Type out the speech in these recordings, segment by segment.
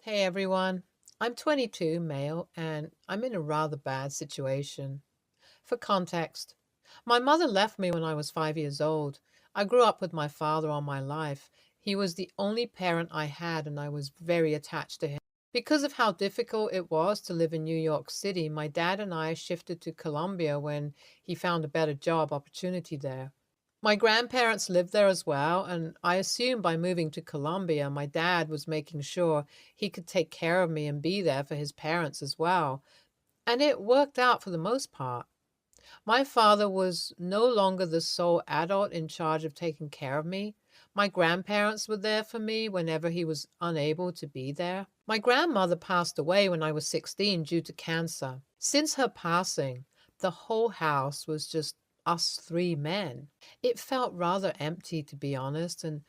Hey everyone, I'm 22, male, and I'm in a rather bad situation. For context, my mother left me when I was 5 years old. I grew up with my father all my life. He was the only parent I had, and I was very attached to him. Because of how difficult it was to live in New York City, my dad and I shifted to Colombia when he found a better job opportunity there. My grandparents lived there as well, and I assumed by moving to Colombia, my dad was making sure he could take care of me and be there for his parents as well. And it worked out for the most part. My father was no longer the sole adult in charge of taking care of me. My grandparents were there for me whenever he was unable to be there. My grandmother passed away when I was 16 due to cancer. Since her passing, the whole house was just us three men. It felt rather empty, to be honest, and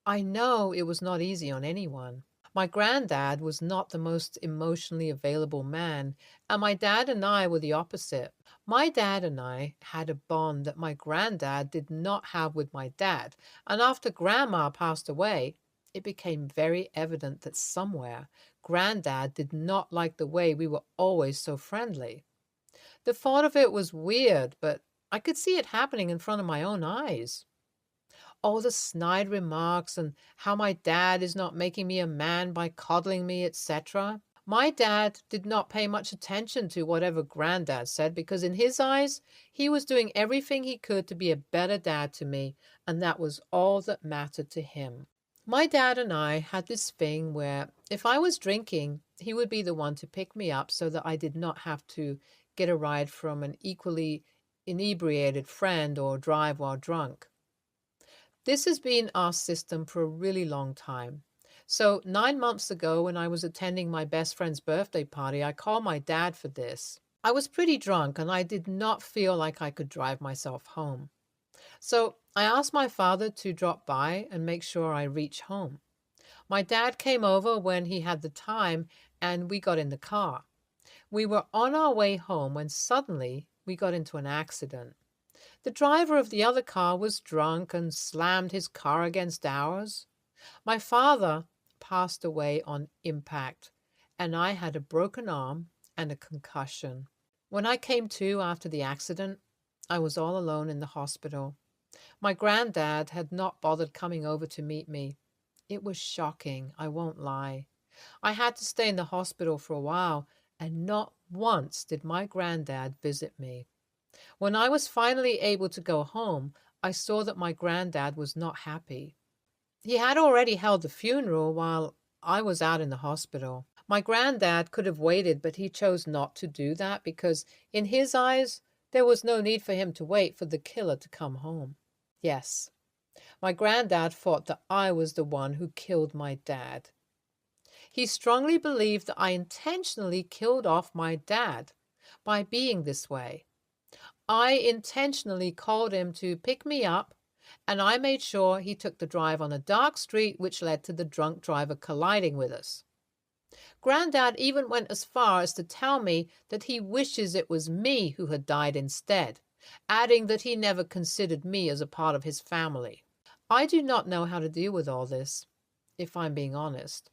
I know it was not easy on anyone. My granddad was not the most emotionally available man, and my dad and I were the opposite. My dad and I had a bond that my granddad did not have with my dad, and after grandma passed away, it became very evident that somewhere granddad did not like the way we were always so friendly. The thought of it was weird, but I could see it happening in front of my own eyes. All the snide remarks and how my dad is not making me a man by coddling me, etc. My dad did not pay much attention to whatever granddad said because, in his eyes, he was doing everything he could to be a better dad to me, and that was all that mattered to him. My dad and I had this thing where if I was drinking, he would be the one to pick me up so that I did not have to get a ride from an equally inebriated friend or drive while drunk. This has been our system for a really long time. So, 9 months ago, when I was attending my best friend's birthday party, I called my dad for this. I was pretty drunk and I did not feel like I could drive myself home. So, I asked my father to drop by and make sure I reach home. My dad came over when he had the time and we got in the car. We were on our way home when suddenly we got into an accident. The driver of the other car was drunk and slammed his car against ours. My father passed away on impact, and I had a broken arm and a concussion. When I came to after the accident, I was all alone in the hospital. My granddad had not bothered coming over to meet me. It was shocking, I won't lie. I had to stay in the hospital for a while, and not once did my granddad visit me. When I was finally able to go home, I saw that my granddad was not happy. He had already held the funeral while I was out in the hospital. My granddad could have waited, but he chose not to do that because, in his eyes, there was no need for him to wait for the killer to come home. Yes, my granddad thought that I was the one who killed my dad. He strongly believed that I intentionally killed off my dad by being this way. I intentionally called him to pick me up, and I made sure he took the drive on a dark street which led to the drunk driver colliding with us. Granddad even went as far as to tell me that he wishes it was me who had died instead, adding that he never considered me as a part of his family. I do not know how to deal with all this, if I'm being honest.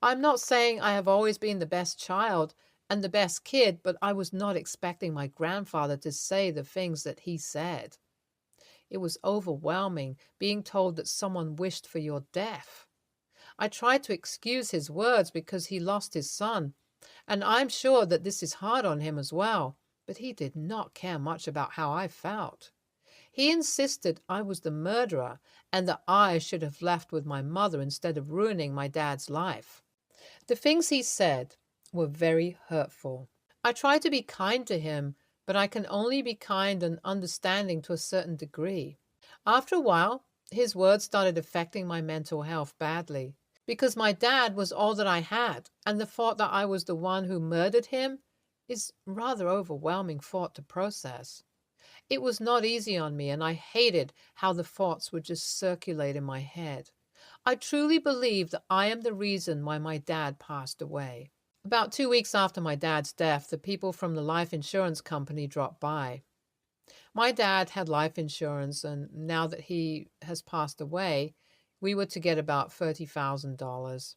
I'm not saying I have always been the best child and the best kid, but I was not expecting my grandfather to say the things that he said. It was overwhelming being told that someone wished for your death. I tried to excuse his words because he lost his son, and I'm sure that this is hard on him as well, but he did not care much about how I felt. He insisted I was the murderer and that I should have left with my mother instead of ruining my dad's life. The things he said were very hurtful. I tried to be kind to him, but I can only be kind and understanding to a certain degree. After a while, his words started affecting my mental health badly. Because my dad was all that I had, and the thought that I was the one who murdered him is rather overwhelming thought to process. It was not easy on me, and I hated how the thoughts would just circulate in my head. I truly believe that I am the reason why my dad passed away. About 2 weeks after my dad's death, the people from the life insurance company dropped by. My dad had life insurance, and now that he has passed away, we were to get about $30,000.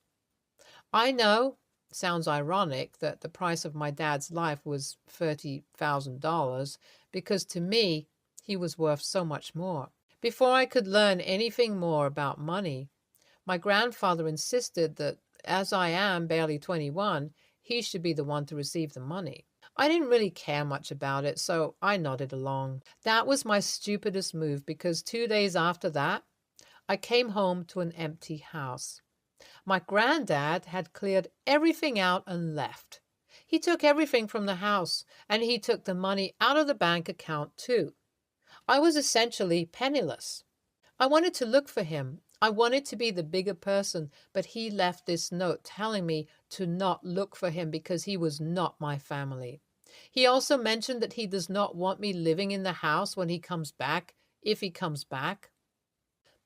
I know, sounds ironic, that the price of my dad's life was $30,000 because to me, he was worth so much more. Before I could learn anything more about money, my grandfather insisted that as I am barely 21, he should be the one to receive the money. I didn't really care much about it, so I nodded along. That was my stupidest move because 2 days after that, I came home to an empty house. My granddad had cleared everything out and left. He took everything from the house, and he took the money out of the bank account too. I was essentially penniless. I wanted to look for him. I wanted to be the bigger person, but he left this note telling me to not look for him because he was not my family. He also mentioned that he does not want me living in the house when he comes back, if he comes back.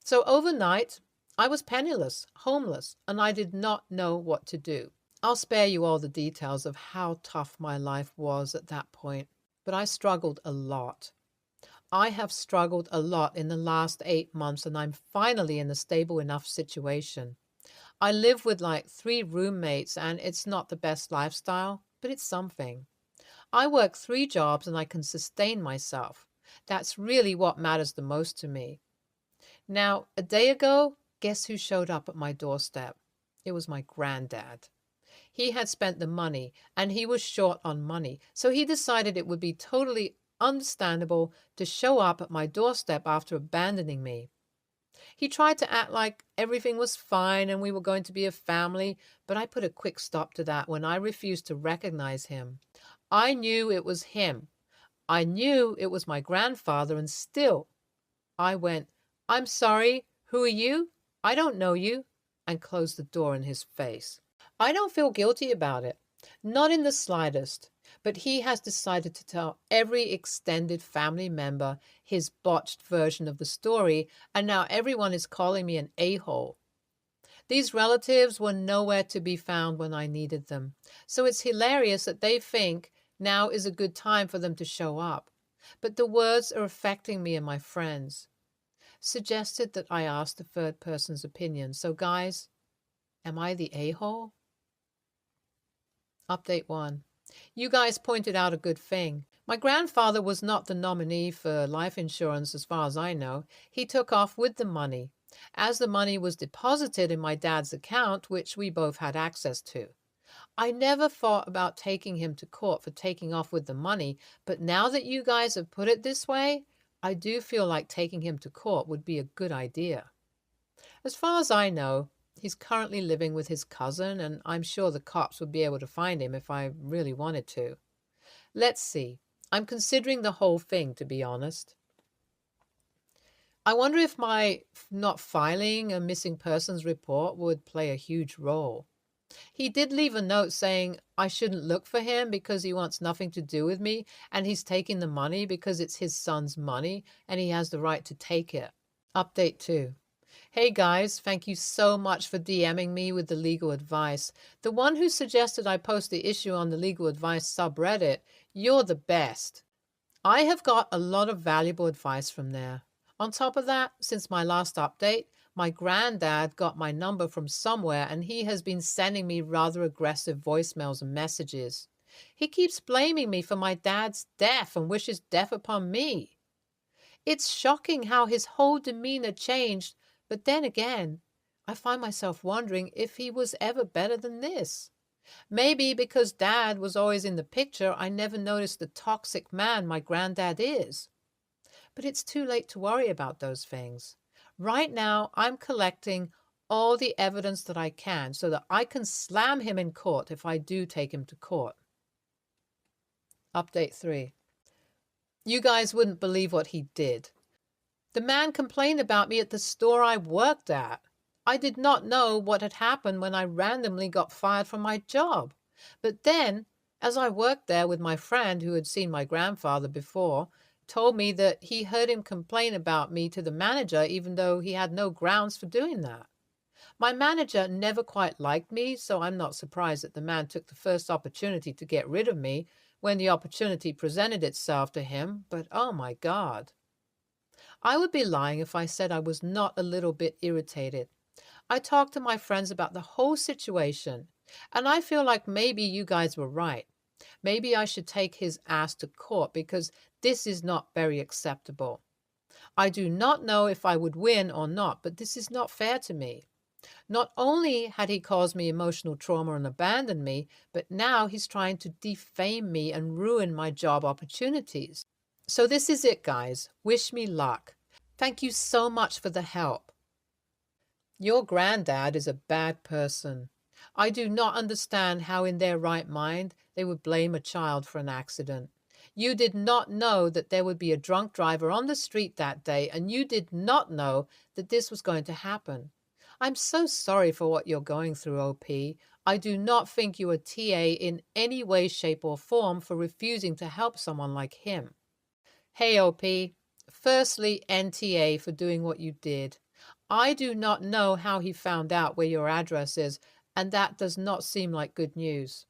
So overnight, I was penniless, homeless, and I did not know what to do. I'll spare you all the details of how tough my life was at that point, but I struggled a lot. I have struggled a lot in the last 8 months, and I'm finally in a stable enough situation. I live with like 3 roommates, and it's not the best lifestyle, but it's something. I work 3 jobs and I can sustain myself. That's really what matters the most to me. Now, a day ago, guess who showed up at my doorstep? It was my granddad. He had spent the money and he was short on money, so he decided it would be totally understandable to show up at my doorstep after abandoning me. He tried to act like everything was fine and we were going to be a family, but I put a quick stop to that when I refused to recognize him. I knew it was him. I knew it was my grandfather, and still I went, "I'm sorry, who are you? I don't know you," and closed the door in his face. I don't feel guilty about it, not in the slightest, but he has decided to tell every extended family member his botched version of the story, and now everyone is calling me an a-hole. These relatives were nowhere to be found when I needed them, so it's hilarious that they think now is a good time for them to show up. But the words are affecting me and my friends. Suggested that I ask the third person's opinion. So guys, am I the a-hole? Update 1. You guys pointed out a good thing. My grandfather was not the nominee for life insurance as far as I know. He took off with the money, as the money was deposited in my dad's account, which we both had access to. I never thought about taking him to court for taking off with the money, but now that you guys have put it this way, I do feel like taking him to court would be a good idea. As far as I know, he's currently living with his cousin, and I'm sure the cops would be able to find him if I really wanted to. Let's see. I'm considering the whole thing, to be honest. I wonder if my not filing a missing persons report would play a huge role. He did leave a note saying I shouldn't look for him because he wants nothing to do with me, and he's taking the money because it's his son's money and he has the right to take it. Update 2. Hey guys, thank you so much for DMing me with the legal advice. The one who suggested I post the issue on the legal advice subreddit, you're the best. I have got a lot of valuable advice from there. On top of that, since my last update, my granddad got my number from somewhere and he has been sending me rather aggressive voicemails and messages. He keeps blaming me for my dad's death and wishes death upon me. It's shocking how his whole demeanor changed, but then again, I find myself wondering if he was ever better than this. Maybe because Dad was always in the picture, I never noticed the toxic man my granddad is. But it's too late to worry about those things. Right now, I'm collecting all the evidence that I can so that I can slam him in court if I do take him to court. Update 3. You guys wouldn't believe what he did. The man complained about me at the store I worked at. I did not know what had happened when I randomly got fired from my job. But then, as I worked there with my friend who had seen my grandfather before, told me that he heard him complain about me to the manager even though he had no grounds for doing that. My manager never quite liked me, so I'm not surprised that the man took the first opportunity to get rid of me when the opportunity presented itself to him, but oh my God. I would be lying if I said I was not a little bit irritated. I talked to my friends about the whole situation. And I feel like maybe you guys were right. Maybe I should take his ass to court because this is not very acceptable. I do not know if I would win or not, but this is not fair to me. Not only had he caused me emotional trauma and abandoned me, but now he's trying to defame me and ruin my job opportunities. So this is it, guys. Wish me luck. Thank you so much for the help. Your granddad is a bad person. I do not understand how in their right mind they would blame a child for an accident. You did not know that there would be a drunk driver on the street that day, and you did not know that this was going to happen. I'm so sorry for what you're going through, OP. I do not think you are TA in any way, shape, or form for refusing to help someone like him. Hey, OP. Firstly, NTA for doing what you did. I do not know how he found out where your address is, and that does not seem like good news.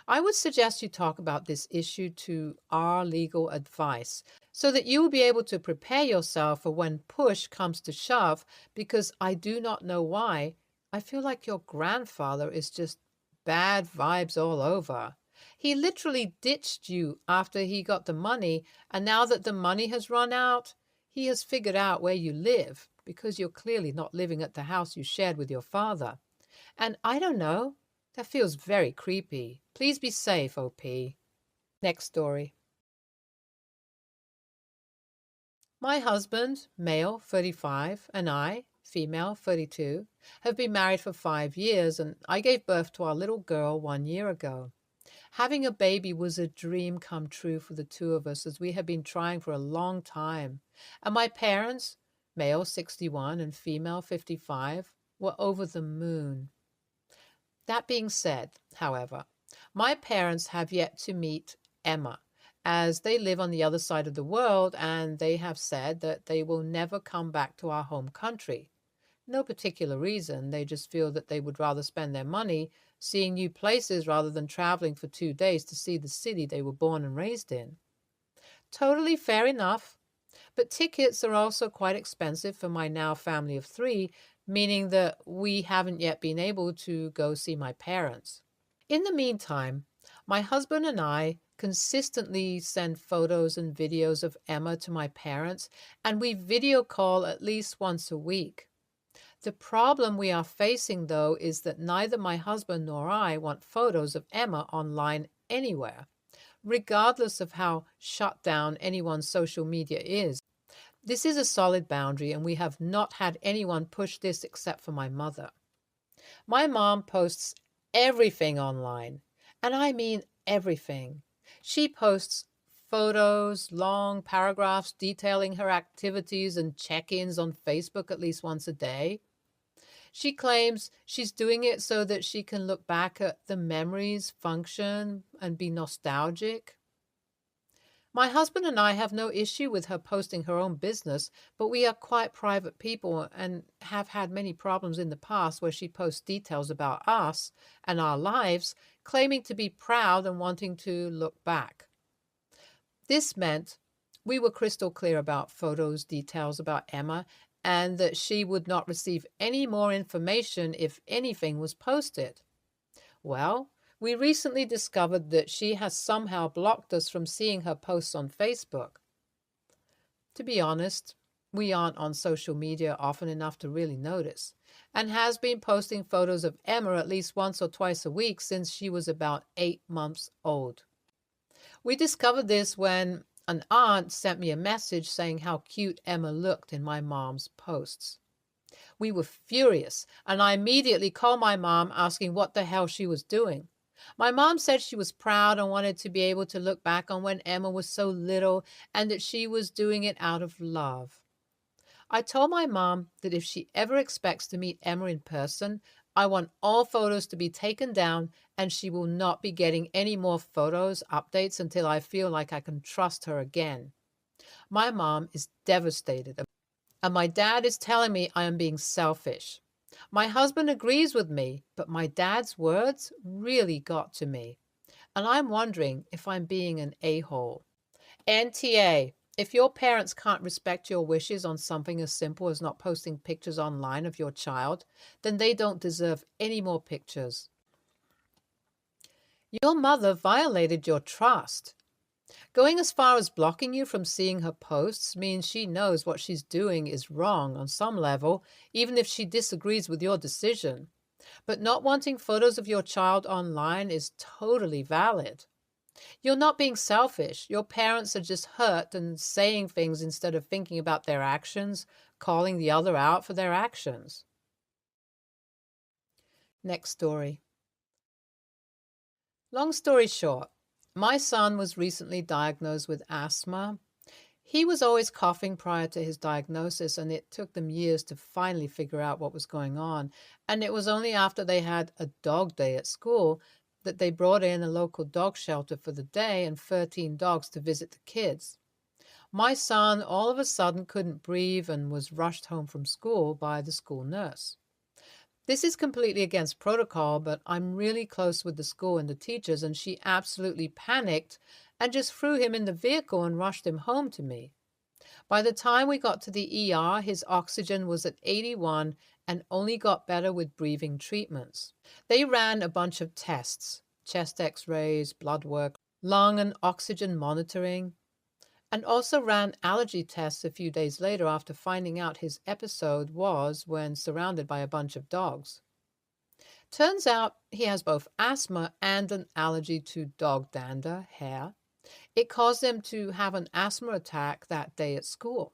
I would suggest you talk about this issue to our legal advice so that you will be able to prepare yourself for when push comes to shove, because I do not know why. I feel like your grandfather is just bad vibes all over. He literally ditched you after he got the money, and now that the money has run out, he has figured out where you live because you're clearly not living at the house you shared with your father. And I don't know, that feels very creepy. Please be safe, OP. Next story. My husband, male, 35, and I, female, 32, have been married for 5 years, and I gave birth to our little girl 1 year ago. Having a baby was a dream come true for the two of us, as we had been trying for a long time. And my parents, male 61 and female 55, were over the moon. That being said, however, my parents have yet to meet Emma, as they live on the other side of the world, and they have said that they will never come back to our home country. No particular reason, they just feel that they would rather spend their money seeing new places rather than traveling for 2 days to see the city they were born and raised in. Totally fair enough, but tickets are also quite expensive for my now family of 3, meaning that we haven't yet been able to go see my parents. In the meantime, my husband and I consistently send photos and videos of Emma to my parents, and we video call at least once a week. The problem we are facing, though, is that neither my husband nor I want photos of Emma online anywhere, regardless of how shut down anyone's social media is. This is a solid boundary, and we have not had anyone push this except for my mother. My mom posts everything online, and I mean everything. She posts photos, long paragraphs detailing her activities and check-ins on Facebook at least once a day. She claims she's doing it so that she can look back at the memories, function, and be nostalgic. My husband and I have no issue with her posting her own business, but we are quite private people and have had many problems in the past where she posts details about us and our lives, claiming to be proud and wanting to look back. This meant we were crystal clear about photos, details about Emma, and that she would not receive any more information if anything was posted. Well, we recently discovered that she has somehow blocked us from seeing her posts on Facebook. To be honest, we aren't on social media often enough to really notice, and has been posting photos of Emma at least once or twice a week since she was about 8 months old. We discovered this when an aunt sent me a message saying how cute Emma looked in my mom's posts. We were furious, and I immediately called my mom asking what the hell she was doing. My mom said she was proud and wanted to be able to look back on when Emma was so little and that she was doing it out of love. I told my mom that if she ever expects to meet Emma in person, I want all photos to be taken down, and she will not be getting any more photos updates until I feel like I can trust her again. My mom is devastated, and my dad is telling me I am being selfish. My husband agrees with me, but my dad's words really got to me, and I'm wondering if I'm being an a-hole. NTA, if your parents can't respect your wishes on something as simple as not posting pictures online of your child, then they don't deserve any more pictures. Your mother violated your trust. Going as far as blocking you from seeing her posts means she knows what she's doing is wrong on some level, even if she disagrees with your decision. But not wanting photos of your child online is totally valid. You're not being selfish. Your parents are just hurt and saying things instead of thinking about their actions, calling the other out for their actions. Next story. Long story short, my son was recently diagnosed with asthma. He was always coughing prior to his diagnosis, and it took them years to finally figure out what was going on. And it was only after they had a dog day at school that they brought in a local dog shelter for the day and 13 dogs to visit the kids. My son all of a sudden couldn't breathe and was rushed home from school by the school nurse. This is completely against protocol, but I'm really close with the school and the teachers, and she absolutely panicked and just threw him in the vehicle and rushed him home to me. By the time we got to the ER, his oxygen was at 81 and only got better with breathing treatments. They ran a bunch of tests, chest x-rays, blood work, lung and oxygen monitoring, and also ran allergy tests a few days later after finding out his episode was when surrounded by a bunch of dogs. Turns out he has both asthma and an allergy to dog dander, hair. It caused him to have an asthma attack that day at school.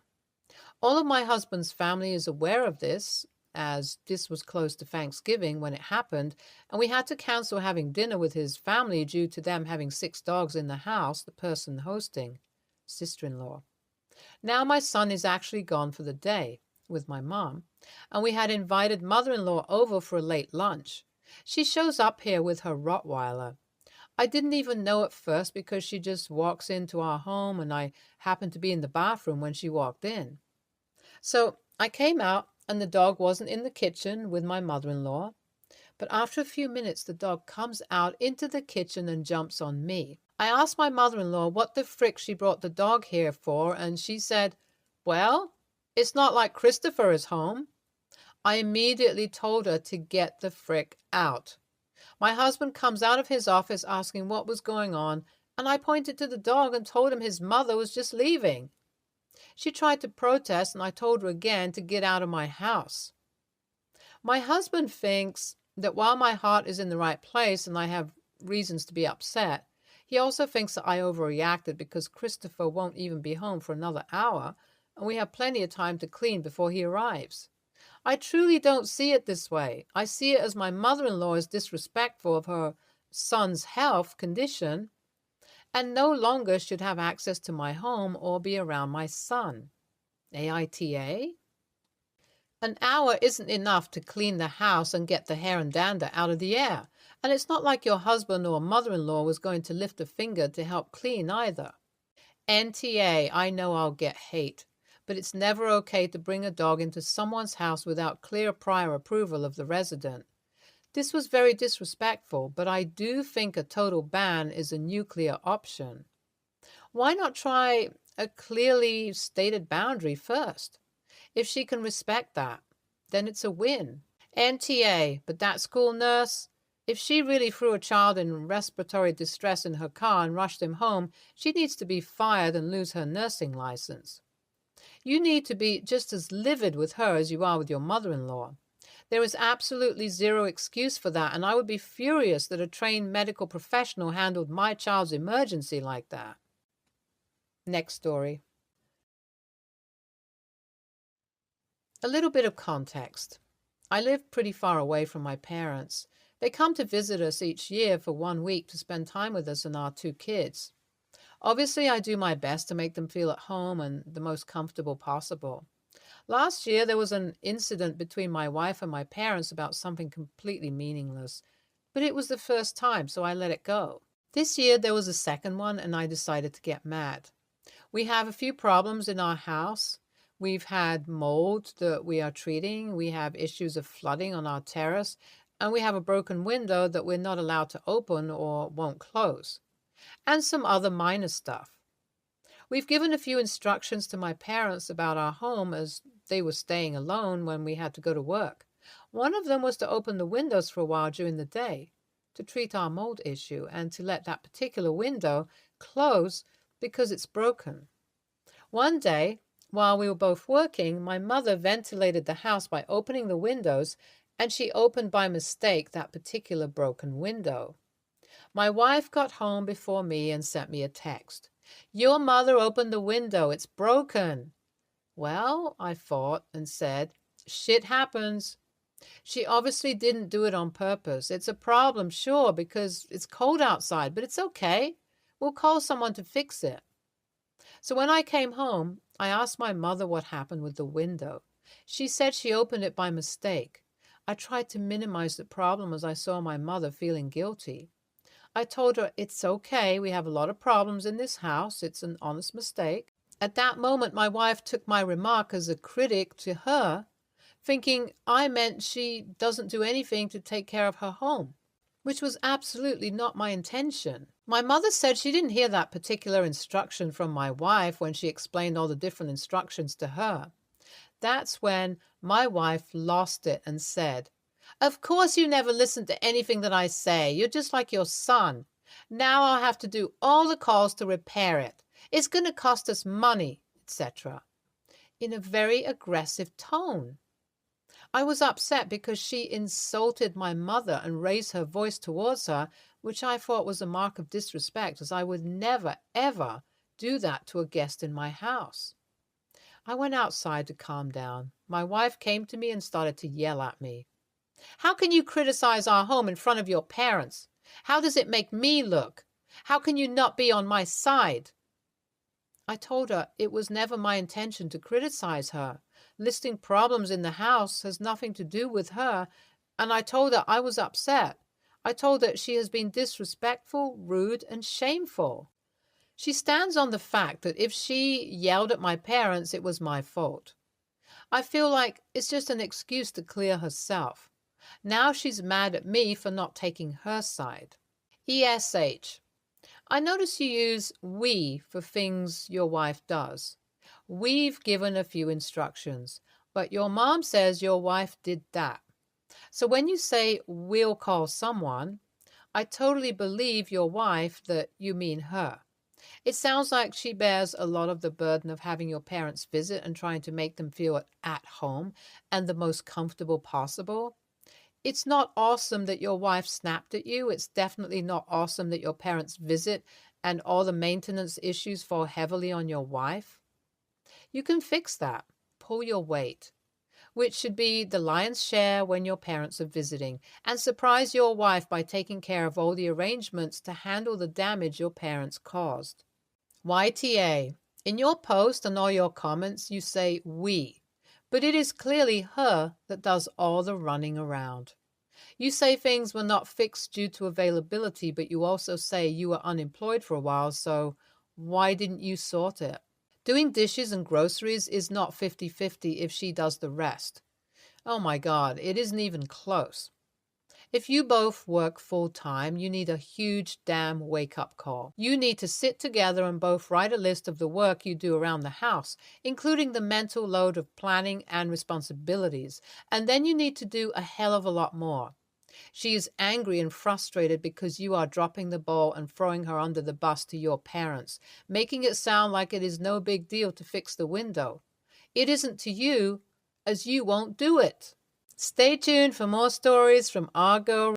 All of my husband's family is aware of this, as this was close to Thanksgiving when it happened, and we had to cancel having dinner with his family due to them having 6 dogs in the house, the person hosting, sister-in-law. Now my son is actually gone for the day with my mom, and we had invited mother-in-law over for a late lunch. She shows up here with her Rottweiler. I didn't even know at first because she just walks into our home and I happened to be in the bathroom when she walked in. So I came out and the dog wasn't in the kitchen with my mother-in-law. But after a few minutes, the dog comes out into the kitchen and jumps on me. I asked my mother-in-law what the frick she brought the dog here for, and she said, "Well, it's not like Christopher is home." I immediately told her to get the frick out. My husband comes out of his office asking what was going on, and I pointed to the dog and told him his mother was just leaving. She tried to protest, and I told her again to get out of my house. My husband thinks that while my heart is in the right place and I have reasons to be upset, he also thinks that I overreacted because Christopher won't even be home for another hour, and we have plenty of time to clean before he arrives. I truly don't see it this way. I see it as my mother-in-law is disrespectful of her son's health condition and no longer should have access to my home or be around my son. AITA? An hour isn't enough to clean the house and get the hair and dander out of the air, and it's not like your husband or mother-in-law was going to lift a finger to help clean either. NTA, I know I'll get hate, but it's never okay to bring a dog into someone's house without clear prior approval of the resident. This was very disrespectful, but I do think a total ban is a nuclear option. Why not try a clearly stated boundary first? If she can respect that, then it's a win. NTA, but that school nurse, if she really threw a child in respiratory distress in her car and rushed him home, she needs to be fired and lose her nursing license. You need to be just as livid with her as you are with your mother-in-law. There is absolutely zero excuse for that, and I would be furious that a trained medical professional handled my child's emergency like that. Next story. A little bit of context. I live pretty far away from my parents. They come to visit us each year for 1 week to spend time with us and our 2 kids. Obviously, I do my best to make them feel at home and the most comfortable possible. Last year, there was an incident between my wife and my parents about something completely meaningless, but it was the first time, so I let it go. This year, there was a second one, and I decided to get mad. We have a few problems in our house. We've had mold that we are treating. We have issues of flooding on our terrace, and we have a broken window that we're not allowed to open or won't close, and some other minor stuff. We've given a few instructions to my parents about our home as they were staying alone when we had to go to work. One of them was to open the windows for a while during the day. to treat our mold issue and to let that particular window close because it's broken. One day, while we were both working, my mother ventilated the house by opening the windows, and she opened by mistake that particular broken window. My wife got home before me and sent me a text. "Your mother opened the window. It's broken." Well, I thought and said, "Shit happens." She obviously didn't do it on purpose. It's a problem, sure, because it's cold outside, but it's okay. We'll call someone to fix it. So when I came home, I asked my mother what happened with the window. She said she opened it by mistake. I tried to minimize the problem as I saw my mother feeling guilty. I told her it's okay, we have a lot of problems in this house, it's an honest mistake. At that moment, my wife took my remark as a critic to her, thinking I meant she doesn't do anything to take care of her home, which was absolutely not my intention. My mother said she didn't hear that particular instruction from my wife when she explained all the different instructions to her. That's when my wife lost it and said, "Of course you never listen to anything that I say. You're just like your son. Now I'll have to do all the calls to repair it. It's going to cost us money," etc., in a very aggressive tone. I was upset because she insulted my mother and raised her voice towards her, which I thought was a mark of disrespect, as I would never, ever do that to a guest in my house. I went outside to calm down. My wife came to me and started to yell at me. "How can you criticize our home in front of your parents? How does it make me look? How can you not be on my side?" I told her it was never my intention to criticize her. Listing problems in the house has nothing to do with her, and I told her I was upset. I told her she has been disrespectful, rude, and shameful. She stands on the fact that if she yelled at my parents, it was my fault. I feel like it's just an excuse to clear herself. Now she's mad at me for not taking her side. ESH. I notice you use we for things your wife does. We've given a few instructions, but your mom says your wife did that. So when you say we'll call someone, I totally believe your wife that you mean her. It sounds like she bears a lot of the burden of having your parents visit and trying to make them feel at home and the most comfortable possible. It's not awesome that your wife snapped at you. It's definitely not awesome that your parents visit and all the maintenance issues fall heavily on your wife. You can fix that. Pull your weight, which should be the lion's share when your parents are visiting, and surprise your wife by taking care of all the arrangements to handle the damage your parents caused. YTA. In your post and all your comments, you say we, but it is clearly her that does all the running around. You say things were not fixed due to availability, but you also say you were unemployed for a while, so why didn't you sort it? Doing dishes and groceries is not 50-50 if she does the rest. Oh my God, it isn't even close. If you both work full-time, you need a huge damn wake-up call. You need to sit together and both write a list of the work you do around the house, including the mental load of planning and responsibilities, and then you need to do a hell of a lot more. She is angry and frustrated because you are dropping the ball and throwing her under the bus to your parents, making it sound like it is no big deal to fix the window. It isn't to you, as you won't do it. Stay tuned for more stories from our girl